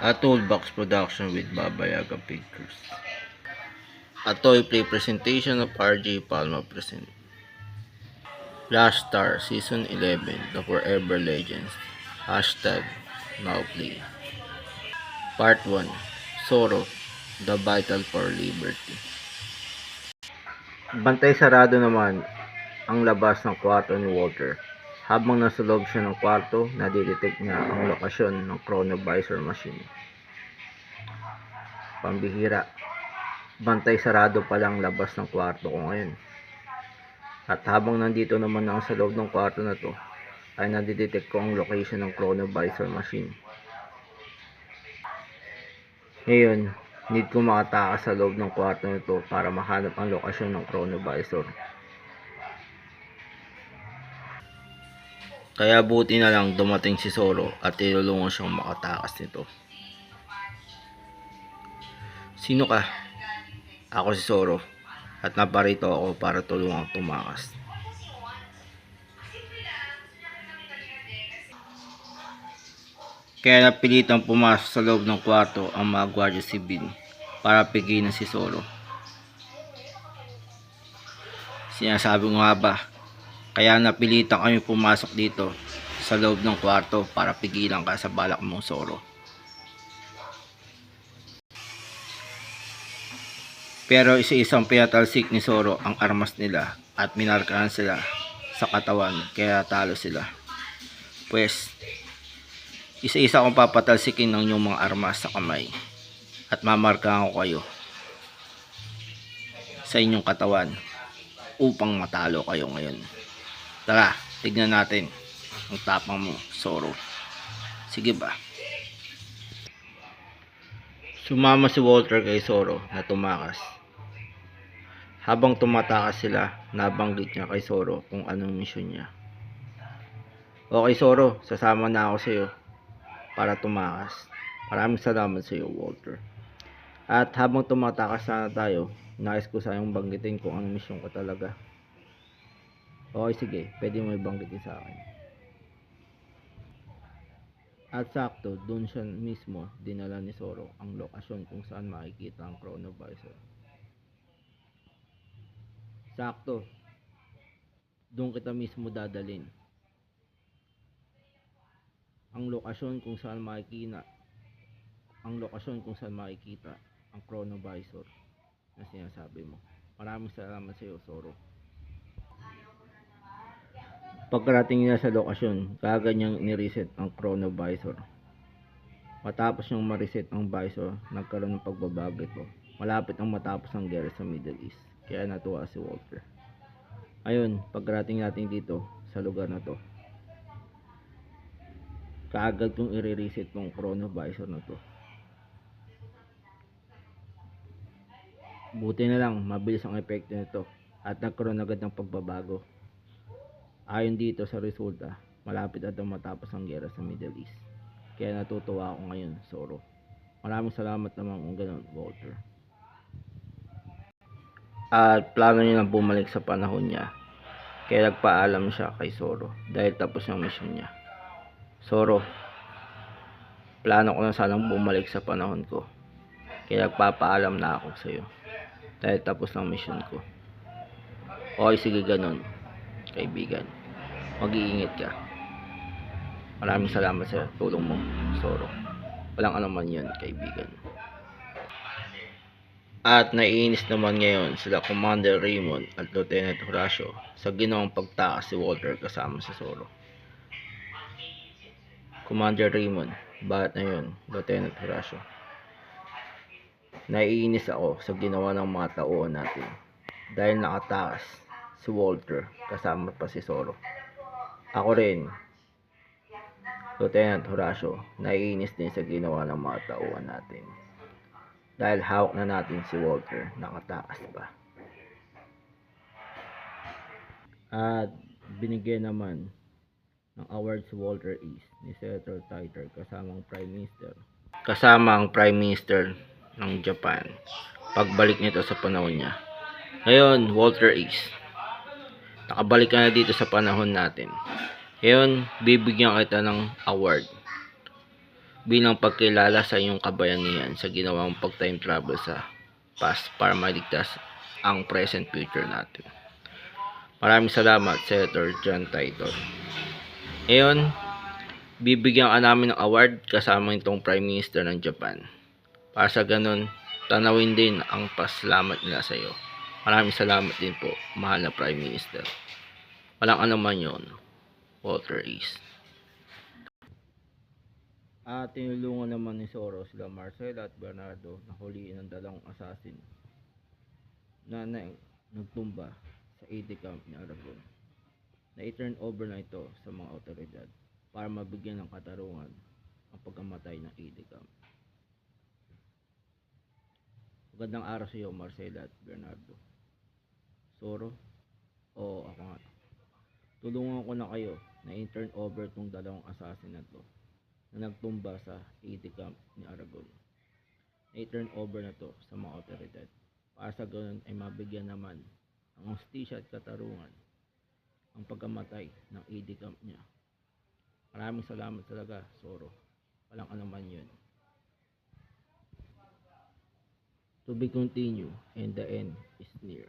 A Toolbox production with Baba Yaga Pictures. A toy play presentation of RJ Palma present. Flash Star Season 11, The Forever Legends. Hashtag Now Play. Part 1, Zoro, The Battle for Liberty. Bantay sarado naman ang labas ng kwarto ni Walter. Habang nasa loob siya ng kwarto, nadidetect niya ang lokasyon ng chronovisor machine. Pambihira, bantay sarado pa lang labas ng kwarto ko ngayon. At habang nandito naman ako sa loob ng kwarto na to, ay nadidetect ko ang location ng chronovisor machine. Ngayon, need ko makatakas sa loob ng kwarto na to para mahanap ang lokasyon ng chronovisor. Kaya buti na lang dumating si Zoro at tinulungan siyang makatakas nito. Sino ka? Ako si Zoro at naparito ako para tulungang tumakas. Kaya napilitang pumasok sa loob ng kwarto ang mga gwardiya sibil para pigilan si Zoro. Sinasabi ko nga ba, kaya napilitan kami pumasok dito sa loob ng kwarto para pigilan ka sa balak mong Zoro. Pero isa-isang pinatalsik ni Zoro ang armas nila at minarkahan sila sa katawan kaya talo sila. Pues, isa-isa akong papatalsikin ng inyong mga armas sa kamay at mamarkahan ko kayo sa inyong katawan upang matalo kayo ngayon. Tara, tignan natin ang tapang mo, Zoro. Sige ba? Sumama si Walter kay Zoro na tumakas. Habang tumatakas sila, nabanggit niya kay Zoro kung anong misyon niya. Okay Zoro, sasama na ako sa iyo para tumakas. Maraming salamat sa iyo, Walter. At habang tumatakas sana tayo, nais ko sayang banggitin kung anong misyon ko talaga. Okay, sige, pwede mo ibanggitin sa akin. At sakto, doon siya mismo dinala ni Zoro ang lokasyon kung saan makikita ang chronovisor. Sakto, doon kita mismo dadalhin. Ang lokasyon kung saan makikita ang chronovisor na sinasabi mo. Maraming salamat sa iyo, Zoro. Pagkarating niya sa lokasyon, kaagad niyang ni-reset ang chronovisor. Matapos niyang ma-reset ang visor, nagkaroon ng pagbabago ito. Malapit ang matapos ang gera sa Middle East, kaya natuwa si Walter. Ayun, pagkarating natin dito sa lugar na to, kaagad kong i-reset tong chronovisor na to. Buti na lang, mabilis ang epekto nito at nagkaroon agad ng pagbabago. Ayon dito sa resulta, malapit at matapos ang gera sa Middle East. Kaya natutuwa ako ngayon, Zoro. Maraming salamat naman kung ganun, Walter. At plano niya na bumalik sa panahon niya. Kaya nagpaalam siya kay Zoro dahil tapos ang mission niya. Zoro, plano ko na sanang bumalik sa panahon ko. Kaya nagpapaalam na ako sa iyo dahil tapos ang mission ko. Okay, sige ganun, kaibigan. Mag-iingat ka. Maraming salamat sa tulong mo, Zoro. Walang anuman yun, kaibigan. At naiinis naman ngayon sila Commander Raymond at Lieutenant Horacio sa ginawang pagtakas si Walter kasama si Zoro. Commander Raymond, bakit na yun, Lieutenant Horacio? Naiinis ako sa ginawa ng mga tauhan natin dahil nakatakas si Walter kasama pa si Zoro. Ako rin, Lieutenant Horacio, naiinis din sa ginawa ng mga tauhan natin dahil hawak na natin si Walter, nakatakas pa. At binigyan naman ng award si Walter East ni Senator Taiter kasama ang Prime Minister ng Japan pagbalik nito sa panahon niya. Ngayon, Walter East, nakabalik ka na dito sa panahon natin. Ngayon, bibigyan kita ng award bilang pagkilala sa iyong kabayanihan sa ginawang pag-time travel sa past para maligtas ang present future natin. Maraming salamat, Senator John Titor. Ngayon, bibigyan ka namin ng award kasama itong Prime Minister ng Japan. Para sa ganun, tanawin din ang pasalamat nila sa iyo. Maraming salamat din po, mahal na Prime Minister. Walang anuman yon, Walter East. At tinulungan naman ni Zoro sila Marcela at Bernardo na huliin ang dalawang assassin na nagtumba sa AD camp ni Aragon. Na i-turn over na ito sa mga otoridad para mabigyan ng katarungan ang pagkamatay ng AD camp. Magandang araw sa iyo, Marcela at Bernardo. Zoro? Oo, ako nga. Tulungan ko na kayo na i-turn over tong dalawang assassin na to na nagtumba sa AD camp ni Aragon. Na i-turn over na to sa mga otoridad para sa ganun ay mabigyan naman ang hustisya at katarungan ang pagkamatay ng AD camp niya. Maraming salamat talaga, Zoro. Walang anuman yun. To be continued and the end is near.